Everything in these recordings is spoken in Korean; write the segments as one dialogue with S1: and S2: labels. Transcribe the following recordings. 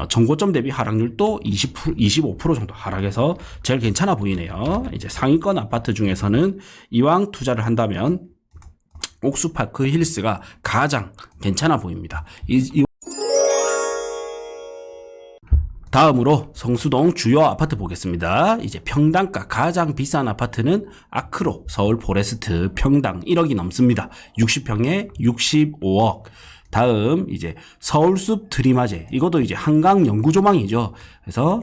S1: 정고점 대비 하락률도 25% 정도 하락해서 제일 괜찮아 보이네요. 이제 상위권 아파트 중에서는 이왕 투자를 한다면 옥수파크 힐스가 가장 괜찮아 보입니다. 다음으로 성수동 주요 아파트 보겠습니다. 이제 평당가 가장 비싼 아파트는 아크로 서울 포레스트 평당 1억이 넘습니다. 60평에 65억. 다음 이제 서울숲 트리마제, 이것도 이제 한강 영구 조망이죠. 그래서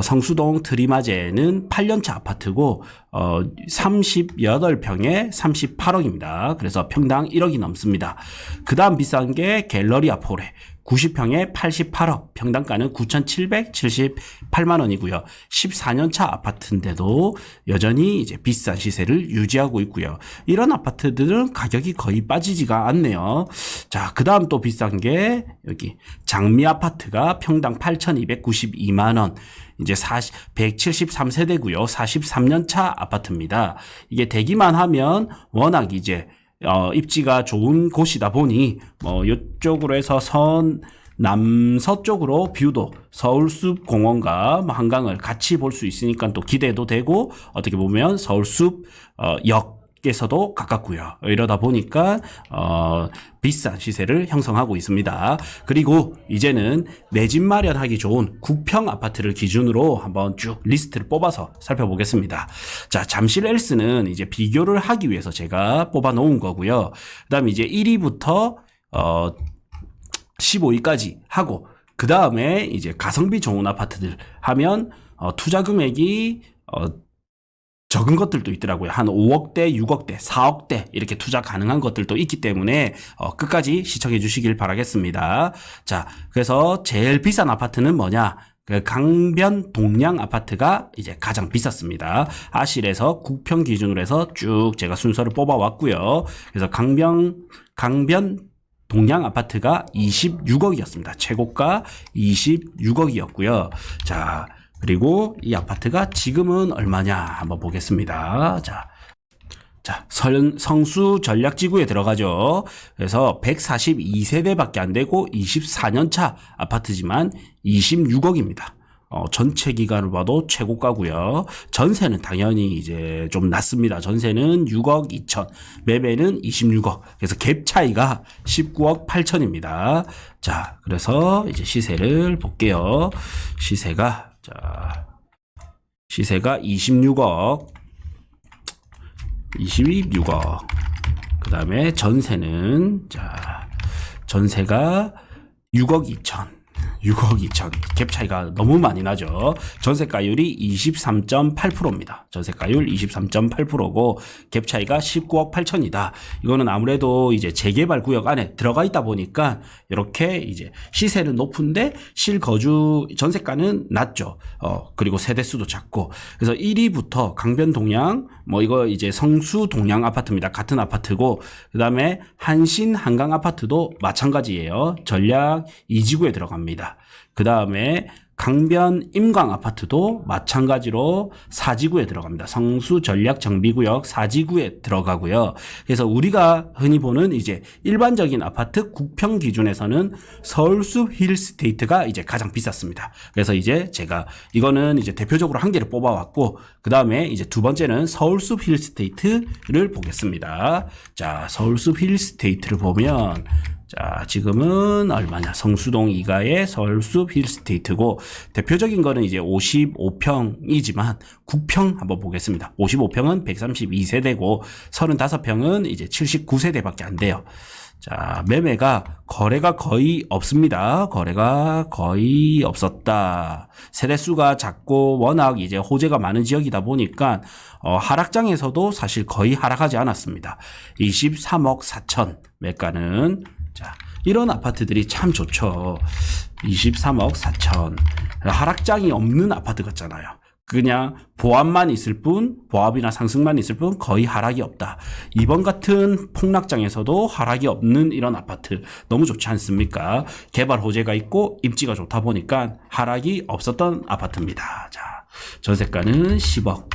S1: 성수동 트리마제는 8년차 아파트고 38평에 38억입니다. 그래서 평당 1억이 넘습니다. 그 다음 비싼 게 갤러리 아포레 90평에 88억, 평당가는 9,778만 원이고요. 14년차 아파트인데도 여전히 이제 비싼 시세를 유지하고 있고요. 이런 아파트들은 가격이 거의 빠지지가 않네요. 자, 그 다음 또 비싼 게 여기 장미 아파트가 평당 8,292만 원. 이제 173세대고요. 43년차 아파트입니다. 이게 되기만 하면 워낙 이제 입지가 좋은 곳이다 보니 이쪽으로 해서 남서쪽으로 뷰도 서울숲 공원과 한강을 같이 볼 수 있으니까 또 기대도 되고, 어떻게 보면 서울숲 역에서도 가깝고요. 이러다 보니까 비싼 시세를 형성하고 있습니다. 그리고 이제는 내 집 마련하기 좋은 구평 아파트를 기준으로 한번 쭉 리스트를 뽑아서 살펴보겠습니다. 자, 잠실 엘스는 이제 비교를 하기 위해서 제가 뽑아 놓은 거고요. 그 다음에 이제 1위부터 15위까지 하고, 그 다음에 이제 가성비 좋은 아파트들 하면 투자 금액이 적은 것들도 있더라고요. 한 5억대, 6억대, 4억대 이렇게 투자 가능한 것들도 있기 때문에 끝까지 시청해 주시길 바라겠습니다. 자, 그래서 제일 비싼 아파트는 뭐냐? 그 강변 동양 아파트가 이제 가장 비쌌습니다. 아실에서 구평 기준으로 해서 쭉 제가 순서를 뽑아왔고요. 그래서 강변 동양 아파트가 26억이었습니다. 최고가 26억이었고요. 자, 그리고 이 아파트가 지금은 얼마냐 한번 보겠습니다. 자, 성수 전략지구에 들어가죠. 그래서 142세대밖에 안 되고 24년차 아파트지만 26억입니다. 전체 기간을 봐도 최고가고요. 전세는 당연히 이제 좀 낮습니다. 전세는 6억 2천, 매매는 26억. 그래서 갭 차이가 19억 8천입니다. 자, 그래서 이제 시세를 볼게요. 시세가 26억, 그 다음에 전세는, 전세가 6억 2천. 갭 차이가 너무 많이 나죠. 전세가율이 23.8%입니다. 전세가율 23.8%고 갭 차이가 19억 8천이다. 이거는 아무래도 이제 재개발 구역 안에 들어가 있다 보니까 이렇게 이제 시세는 높은데 실거주 전세가는 낮죠. 그리고 세대수도 작고. 그래서 1위부터 강변 동양, 이거 이제 성수 동양 아파트입니다. 같은 아파트고, 그 다음에 한신 한강 아파트도 마찬가지예요. 전략 2지구에 들어갑니다. 그 다음에 강변 임광 아파트도 마찬가지로 4지구에 들어갑니다. 성수 전략 정비구역 4지구에 들어가고요. 그래서 우리가 흔히 보는 이제 일반적인 아파트 국평 기준에서는 서울숲 힐스테이트가 이제 가장 비쌌습니다. 그래서 이제 제가 이거는 이제 대표적으로 한 개를 뽑아왔고, 그 다음에 이제 두 번째는 서울숲 힐스테이트를 보겠습니다. 자, 서울숲 힐스테이트를 보면, 자, 지금은 얼마냐? 성수동 2가의 서울숲 힐스테이트고, 대표적인 거는 이제 55평이지만 9평 한번 보겠습니다. 55평은 132세대고 35평은 이제 79세대밖에 안 돼요. 자, 거래가 거의 없습니다. 거래가 거의 없었다. 세대수가 작고 워낙 이제 호재가 많은 지역이다 보니까 하락장에서도 사실 거의 하락하지 않았습니다. 23억 4천 매가는, 자, 이런 아파트들이 참 좋죠. 23억 4천. 하락장이 없는 아파트 같잖아요. 그냥 보합만 있을 뿐, 보합이나 상승만 있을 뿐 거의 하락이 없다. 이번 같은 폭락장에서도 하락이 없는 이런 아파트 너무 좋지 않습니까? 개발 호재가 있고 입지가 좋다 보니까 하락이 없었던 아파트입니다. 자, 전세가는 10억.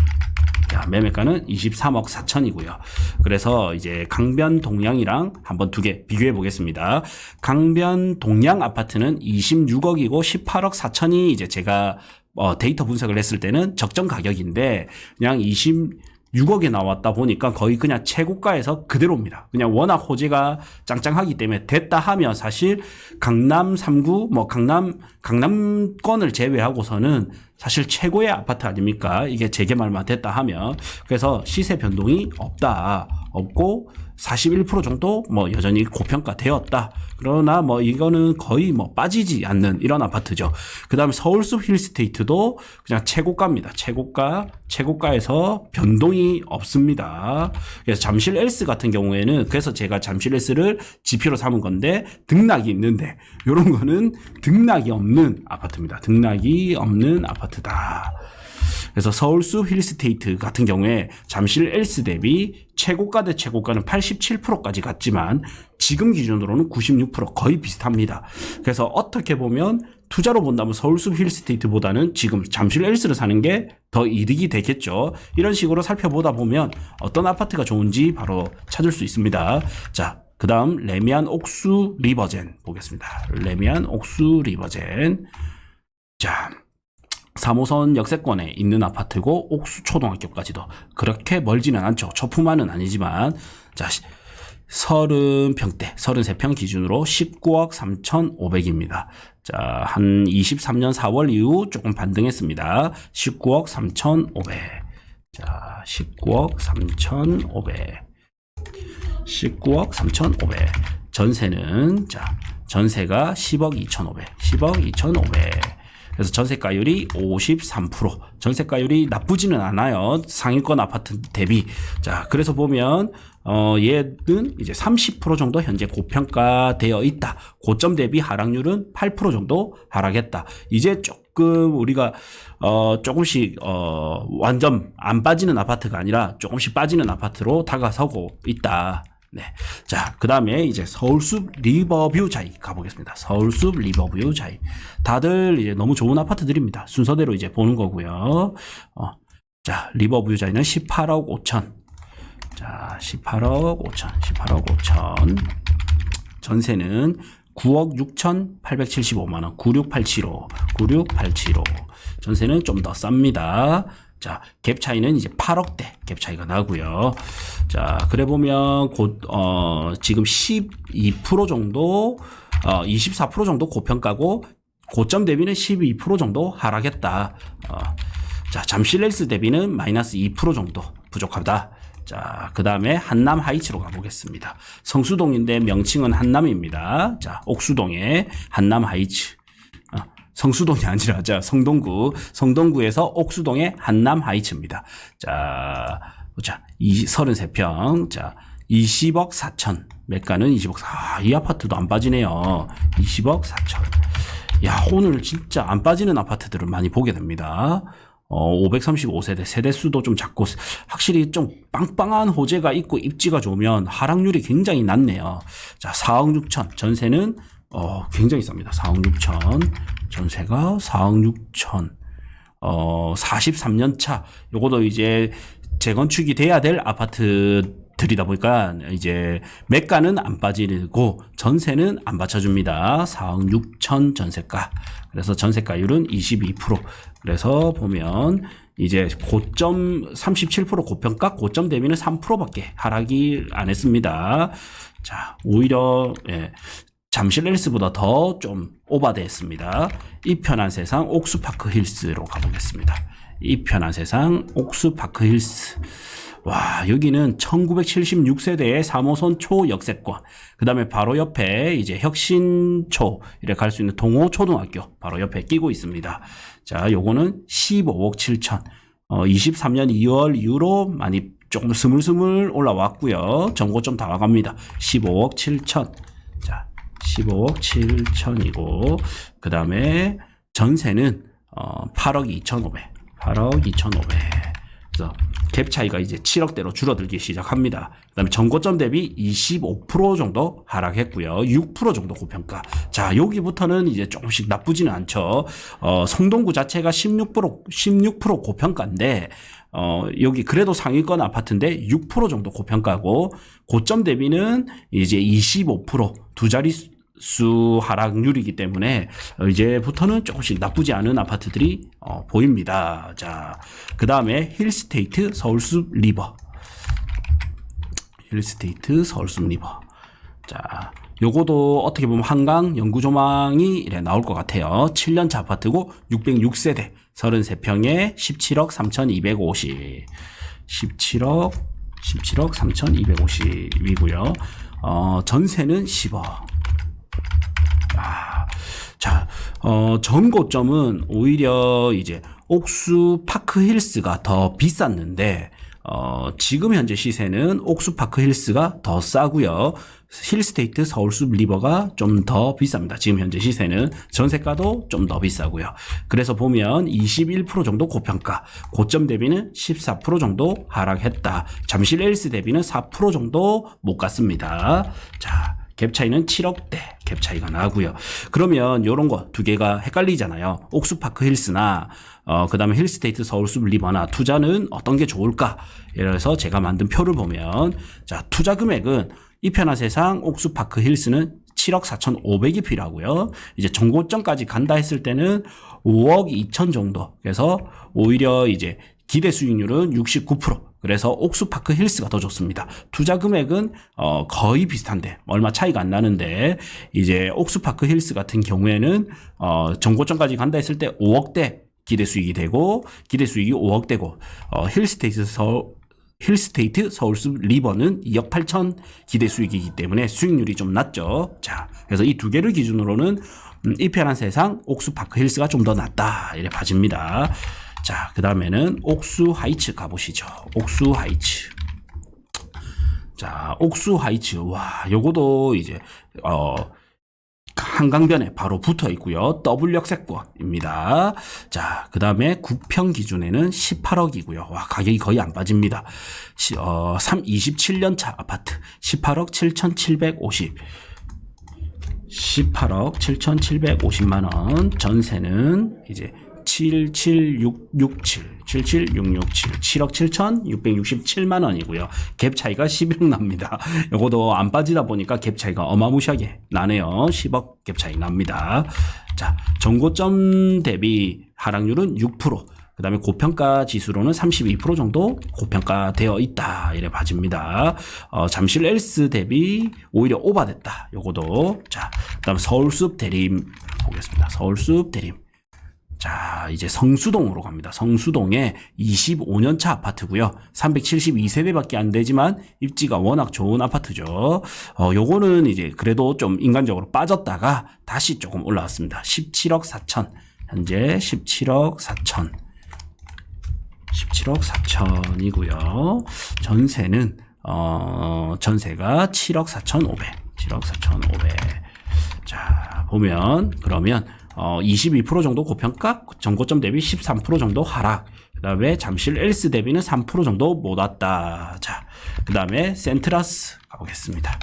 S1: 자, 매매가는 23억 4천이고요. 그래서 이제 강변 동양이랑 한번 두 개 비교해 보겠습니다. 강변 동양 아파트는 26억이고 18억 4천이 이제 제가 데이터 분석을 했을 때는 적정 가격인데 그냥 26억에 나왔다 보니까 거의 그냥 최고가에서 그대로입니다. 그냥 워낙 호재가 짱짱하기 때문에 됐다 하면 사실 강남 3구 뭐 강남권을 제외하고서는 사실 최고의 아파트 아닙니까? 이게 재개발만 됐다 하면. 그래서 시세 변동이 없고 41% 정도 뭐 여전히 고평가 되었다. 그러나 뭐 이거는 거의 뭐 빠지지 않는 이런 아파트죠. 그다음에 서울숲 힐스테이트도 그냥 최고가입니다. 최고가에서 변동이 없습니다. 그래서 잠실 엘스 같은 경우에는 그래서 제가 잠실 엘스를 지표로 삼은 건데 등락이 있는데 이런 거는 등락이 없는 아파트입니다. 등락이 없는 아파트다. 그래서 서울숲 힐스테이트 같은 경우에 잠실 엘스 대비 최고가 대 최고가는 87%까지 갔지만 지금 기준으로는 96% 거의 비슷합니다. 그래서 어떻게 보면 투자로 본다면 서울숲 힐스테이트보다는 지금 잠실 엘스를 사는 게 더 이득이 되겠죠. 이런 식으로 살펴보다 보면 어떤 아파트가 좋은지 바로 찾을 수 있습니다. 자, 그 다음 레미안 옥수 리버젠 보겠습니다. 레미안 옥수 리버젠. 자, 3호선 역세권에 있는 아파트고 옥수초등학교까지도 그렇게 멀지는 않죠. 초품화는 아니지만 자 30평대 33평 기준으로 19억 3,500입니다. 자, 한 23년 4월 이후 조금 반등했습니다. 19억 3,500. 자, 19억 3,500. 19억 3,500. 전세는 자, 전세가 10억 2,500. 10억 2,500. 그래서 전세가율이 53%. 전세가율이 나쁘지는 않아요. 상위권 아파트 대비. 자, 그래서 보면 얘는 이제 30% 정도 현재 고평가되어 있다. 고점 대비 하락률은 8% 정도 하락했다. 이제 조금 우리가 조금씩 완전 안 빠지는 아파트가 아니라 조금씩 빠지는 아파트로 다가서고 있다. 네. 자, 그 다음에 이제 서울숲 리버뷰 자이 가보겠습니다. 서울숲 리버뷰 자이. 다들 이제 너무 좋은 아파트들입니다. 순서대로 이제 보는 거고요. 자, 리버뷰 자이는 18억 5천. 자, 18억 5천. 18억 5천. 전세는 9억 6,875만원. 96875. 96875. 전세는 좀 더 쌉니다. 자, 갭 차이는 이제 8억대 갭 차이가 나고요. 자, 그래 보면 지금 12% 정도 24% 정도 고평가고 고점 대비는 12% 정도 하락했다. 자, 잠실 엘스 대비는 마이너스 2% 정도 부족하다. 자, 그 다음에 한남 하이츠로 가보겠습니다. 성수동인데 명칭은 한남입니다. 자, 옥수동의 한남 하이츠. 성수동이 아니라 자, 성동구에서 옥수동의 한남 하이츠입니다. 자, 보자. 33평. 자, 20억 4천. 매가는 20억 4. 이 아파트도 안 빠지네요. 20억 4천. 야, 오늘 진짜 안 빠지는 아파트들을 많이 보게 됩니다. 535세대, 세대수도 좀 작고, 확실히 좀 빵빵한 호재가 있고 입지가 좋으면 하락률이 굉장히 낮네요. 자, 4억 6천. 전세는 굉장히 쌉니다. 4억 6천. 전세가 4억 6천. 43년 차. 요것도 이제 재건축이 돼야 될 아파트들이다 보니까 이제 매가는 안 빠지고 전세는 안 받쳐줍니다. 4억 6천 전세가. 그래서 전세가율은 22%. 그래서 보면 이제 고점 37% 고평가, 고점 대비는 3%밖에 하락이 안 했습니다. 자, 오히려 잠실 엘스보다 더 좀 오바됐습니다. 이 편한 세상 옥수파크 힐스로 가보겠습니다. 이 편한 세상 옥수파크 힐스. 와, 여기는 1976세대의 3호선 초역세권. 그 다음에 바로 옆에 이제 혁신초, 이렇게 갈 수 있는 동호초등학교 바로 옆에 끼고 있습니다. 자, 요거는 15억 7천. 23년 2월 이후로 많이 조금 스물스물 올라왔고요. 정고점 다 와갑니다. 15억 7천. 자, 15억 7천이고, 그 다음에 전세는 8억 2,500. 8억 2,500. 그래서 갭 차이가 이제 7억대로 줄어들기 시작합니다. 그다음에 전고점 대비 25% 정도 하락했고요. 6% 정도 고평가. 자, 여기부터는 이제 조금씩 나쁘지는 않죠. 성동구 자체가 16% 고평가인데 여기 그래도 상위권 아파트인데 6% 정도 고평가고, 고점 대비는 이제 25%두 자릿수 하락률이기 때문에 이제부터는 조금씩 나쁘지 않은 아파트들이 보입니다. 자, 그 다음에 힐스테이트 서울숲 리버. 힐스테이트 서울숲 리버. 자, 요거도 어떻게 보면 한강 영구조망이 이래 나올 것 같아요. 7년차 아파트고 606세대 33평에 17억 3,250. 17억 3,250이고요. 전세는 10억. 자, 전고점은 오히려 이제 옥수 파크힐스가 더 비쌌는데, 지금 현재 시세는 옥수 파크힐스가 더 싸고요. 힐스테이트 서울숲 리버가 좀 더 비쌉니다. 지금 현재 시세는 전세가도 좀 더 비싸고요. 그래서 보면 21% 정도 고평가, 고점 대비는 14% 정도 하락했다. 잠실 엘스 대비는 4% 정도 못 갔습니다. 자, 갭 차이는 7억대 갭 차이가 나고요. 그러면 요런 거 두 개가 헷갈리잖아요. 옥수파크 힐스나 그다음에 힐스테이트 서울숲 리버나 투자는 어떤 게 좋을까? 그래서 제가 만든 표를 보면, 자, 투자 금액은 이편한 세상 옥수파크 힐스는 7억 4,500이 필요하고요. 이제 정고점까지 간다 했을 때는 5억 2천 정도. 그래서 오히려 이제 기대 수익률은 69%. 그래서 옥수파크 힐스가 더 좋습니다. 투자 금액은 거의 비슷한데 얼마 차이가 안 나는데, 이제 옥수파크 힐스 같은 경우에는 정고점까지 간다 했을 때 5억대 기대 수익이 되고, 기대 수익이 5억대고, 힐스테이트 서울숲 리버는 2억 8천 기대 수익이기 때문에 수익률이 좀 낮죠. 자, 그래서 이 두 개를 기준으로는 이 편한 세상 옥수파크 힐스가 좀 더 낫다 이래 봐집니다. 자, 그 다음에는 옥수 하이츠 가보시죠. 옥수 하이츠. 자, 옥수 하이츠. 와, 요거도 이제, 한강변에 바로 붙어 있고요. 더블 역세권입니다. 자, 그 다음에 구평 기준에는 18억이고요. 와, 가격이 거의 안 빠집니다. 27년차 아파트 18억 7,750. 18억 7,750만원. 전세는 이제 77667, 7억 7,667만 원이고요. 갭 차이가 11억 납니다. 요거도 안 빠지다 보니까 갭 차이가 어마무시하게 나네요. 10억 갭 차이 납니다. 자, 정고점 대비 하락률은 6%. 그 다음에 고평가 지수로는 32% 정도 고평가되어 있다 이래 봐집니다. 잠실 엘스 대비 오히려 오바됐다. 요거도. 자, 그 다음 서울숲 대림 보겠습니다. 서울숲 대림. 자, 이제 성수동으로 갑니다. 성수동에 25년차 아파트고요. 372세대밖에 안 되지만 입지가 워낙 좋은 아파트죠. 요거는 이제 그래도 좀 인간적으로 빠졌다가 다시 조금 올라왔습니다. 17억 4천. 현재 17억 4천. 17억 4천이고요. 전세는 전세가 7억 4,500. 7억 4,500. 자, 보면 그러면 22% 정도 고평가, 정고점 대비 13% 정도 하락. 그 다음에 잠실 엘스 대비는 3% 정도 못 왔다. 자, 그 다음에 센트라스 가보겠습니다.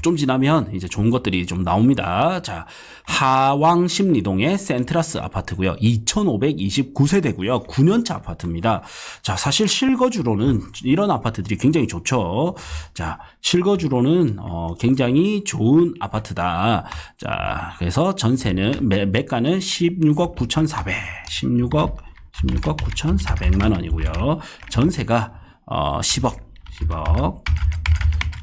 S1: 좀 지나면 이제 좋은 것들이 좀 나옵니다. 자, 하왕 십리동의 센트라스 아파트고요. 2529세대고요. 9년차 아파트입니다. 자, 사실 실거주로는 이런 아파트들이 굉장히 좋죠. 자, 실거주로는 굉장히 좋은 아파트다. 자, 그래서 전세는 매가는 16억 9,400, 16억 9,400만 원이고요. 전세가 10억.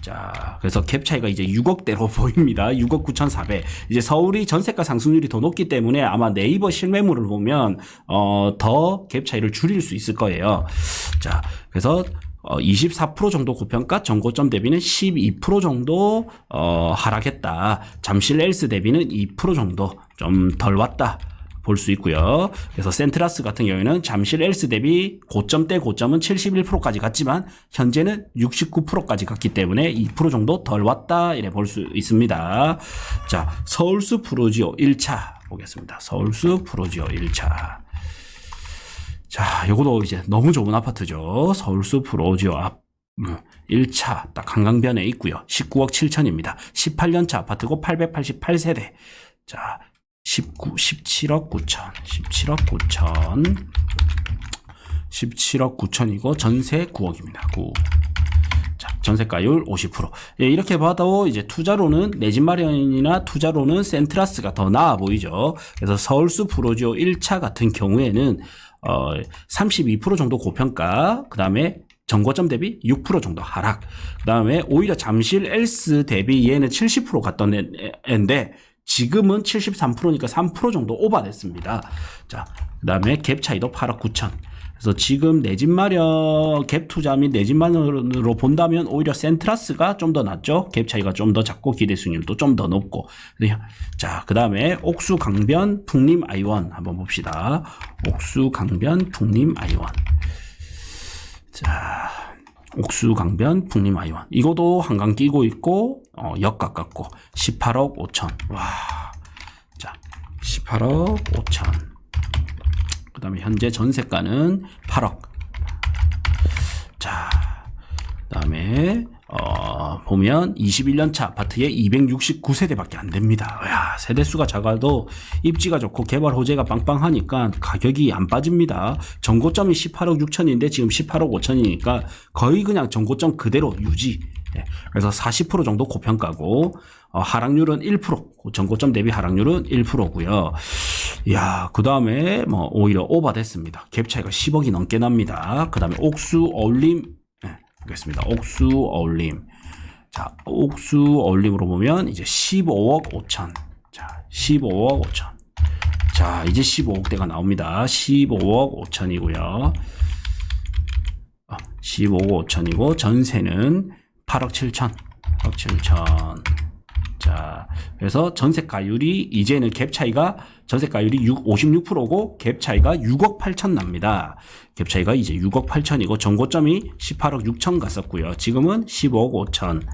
S1: 자, 그래서 갭 차이가 이제 6억대로 보입니다. 6억 9,400. 이제 서울이 전세가 상승률이 더 높기 때문에 아마 네이버 실매물을 보면 더 갭 차이를 줄일 수 있을 거예요. 자, 그래서 24% 정도 고평가, 정고점 대비는 12% 정도 하락했다. 잠실 엘스 대비는 2% 정도 좀 덜 왔다. 볼 수 있고요. 그래서 센트라스 같은 경우에는 잠실 엘스 대비 고점대 고점은 71%까지 갔지만 현재는 69%까지 갔기 때문에 2% 정도 덜 왔다 이래 볼 수 있습니다. 자, 서울숲 프로지오 1차 보겠습니다. 서울숲 프로지오 1차. 자, 요것도 이제 너무 좋은 아파트죠. 서울숲 프로지오 앞 1차 딱 한강변에 있고요. 19억 7천입니다. 18년차 아파트고 888세대. 자, 17억 9천. 17억 9천이고 전세 9억입니다. 9. 자, 전세가율 50%. 예, 이렇게 봐도 이제 투자로는 내 집 마련이나 투자로는 센트라스가 더 나아 보이죠. 그래서 서울숲 프로지오 1차 같은 경우에는 32% 정도 고평가, 그 다음에 정고점 대비 6% 정도 하락, 그 다음에 오히려 잠실 엘스 대비 얘는 70% 갔던 애인데 지금은 73%니까 3% 정도 오버됐습니다. 자, 그 다음에 갭 차이도 8억 9천. 그래서 지금 내 집 마련 갭 투자 및 내 집 마련으로 본다면 오히려 센트라스가 좀 더 낫죠. 갭 차이가 좀 더 작고 기대 수익률도 좀 더 높고. 자, 그 다음에 옥수 강변 풍림 아이원 한번 봅시다. 옥수 강변 풍림 아이원. 자, 옥수 강변 풍림 아이원. 이거도 한강 끼고 있고 역 가깝고 18억 5천. 와, 자, 18억 5천. 그 다음에 현재 전세가는 8억. 자, 그 다음에 보면 21년차 아파트에 269세대밖에 안 됩니다. 야, 세대수가 작아도 입지가 좋고 개발 호재가 빵빵하니까 가격이 안 빠집니다. 정고점이 18억 6천인데 지금 18억 5천이니까 거의 그냥 정고점 그대로 유지. 그래서 40% 정도 고평가고 하락률은 1%, 정고점 대비 하락률은 1%고요. 야, 그 다음에 뭐 오히려 오버됐습니다. 갭 차이가 10억이 넘게 납니다. 그 다음에 옥수 어울림, 보겠습니다. 옥수 어울림. 자, 옥수 어울림으로 보면 이제 15억 5천. 자, 15억 5천. 자, 이제 15억대가 나옵니다. 15억 5천이고요. 15억 5천이고 전세는 8억 7천. 8억 7천. 자, 그래서 전세가율이 이제는 갭 차이가 전세가율이 56%고 갭 차이가 6억 8천 납니다. 갭 차이가 이제 6억 8천이고 정고점이 18억 6천 갔었고요. 지금은 15억 5천.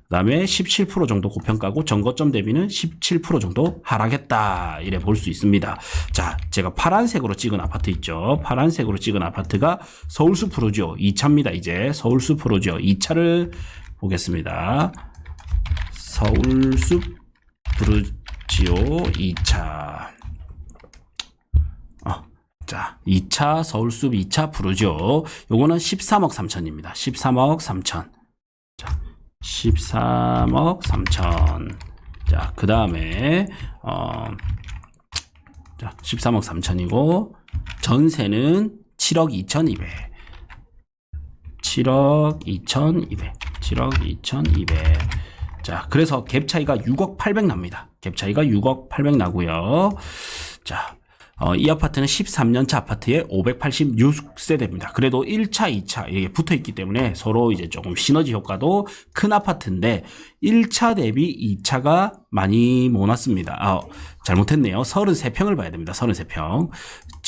S1: 그다음에 17% 정도 고평가고 정고점 대비는 17% 정도 하락했다. 이래 볼 수 있습니다. 자, 제가 파란색으로 찍은 아파트 있죠. 파란색으로 찍은 아파트가 서울숲 프로지오 2차입니다. 이제 서울숲 프로지오 2차를 보겠습니다. 서울숲 프로지오 2차. 자, 2차 서울숲 2차 프로지오. 요거는 13억 3천입니다. 13억 3천. 자, 13억 3천. 자, 그 다음에 자, 13억 3천이고 전세는 7억 2,200. 7억 2,200. 7억 2,200. 자, 그래서 갭 차이가 6억 800 납니다. 갭 차이가 6억 800 나고요. 자, 이 아파트는 13년차 아파트에 586세대입니다. 그래도 1차, 2차 이게 붙어 있기 때문에 서로 이제 조금 시너지 효과도 큰 아파트인데 1차 대비 2차가 많이 못 왔습니다. 잘못했네요. 33평을 봐야 됩니다. 33평.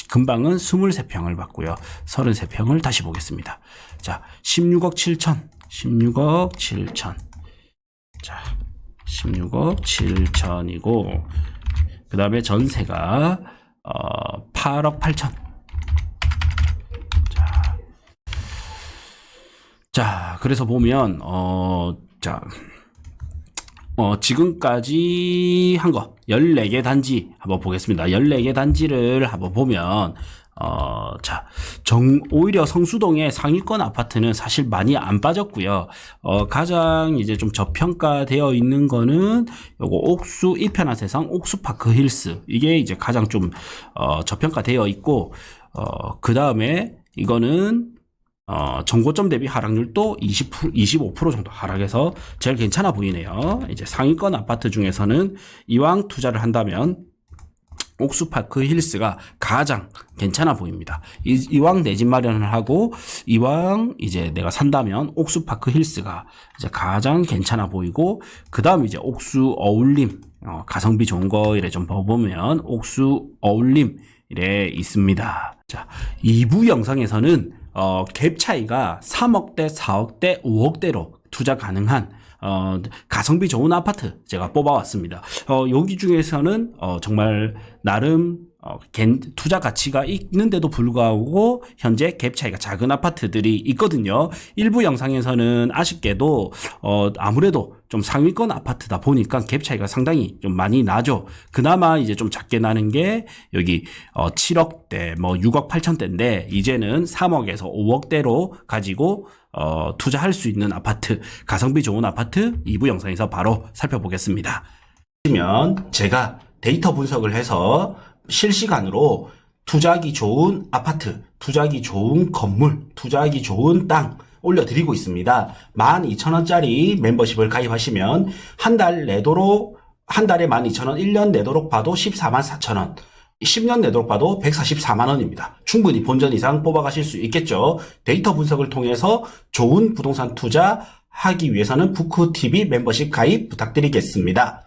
S1: 금방은 23평을 봤고요. 33평을 다시 보겠습니다. 자, 16억 7천. 16억 7천. 자, 16억 7천이고 그 다음에 전세가 8억 8천. 자, 그래서 보면 지금까지 한 거 14개 단지 한번 보겠습니다. 14개 단지를 한번 보면 자, 오히려 성수동의 상위권 아파트는 사실 많이 안 빠졌고요. 가장 이제 좀 저평가되어 있는 거는 요거 옥수 이편한 세상 옥수파크 힐스. 이게 이제 가장 좀 저평가되어 있고 그 다음에 이거는 정고점 대비 하락률도 25% 정도 하락해서 제일 괜찮아 보이네요. 이제 상위권 아파트 중에서는 이왕 투자를 한다면 옥수파크 힐스가 가장 괜찮아 보입니다. 이왕 내 집 마련을 하고 이왕 이제 내가 산다면 옥수파크 힐스가 이제 가장 괜찮아 보이고 그 다음 이제 옥수 어울림 가성비 좋은 거 이래 좀 보면 옥수 어울림 이래 있습니다. 자, 2부 영상에서는 갭 차이가 3억대, 4억대, 5억대로 투자 가능한 가성비 좋은 아파트 제가 뽑아왔습니다. 여기 중에서는 정말 나름 투자 가치가 있는데도 불구하고 현재 갭 차이가 작은 아파트들이 있거든요. 일부 영상에서는 아쉽게도 아무래도 좀 상위권 아파트다 보니까 갭 차이가 상당히 좀 많이 나죠. 그나마 이제 좀 작게 나는 게 여기 7억대, 뭐 6억 8천대인데 이제는 3억에서 5억대로 가지고 투자할 수 있는 아파트, 가성비 좋은 아파트 2부 영상에서 바로 살펴보겠습니다. 보시면 제가 데이터 분석을 해서 실시간으로 투자하기 좋은 아파트, 투자하기 좋은 건물, 투자하기 좋은 땅 올려드리고 있습니다. 12,000원짜리 멤버십을 가입하시면 한 달 내도록, 한 달에 12,000원, 1년 내도록 봐도 144,000원, 10년 내도록 봐도 144만원입니다. 충분히 본전 이상 뽑아가실 수 있겠죠. 데이터 분석을 통해서 좋은 부동산 투자 하기 위해서는 부크TV 멤버십 가입 부탁드리겠습니다.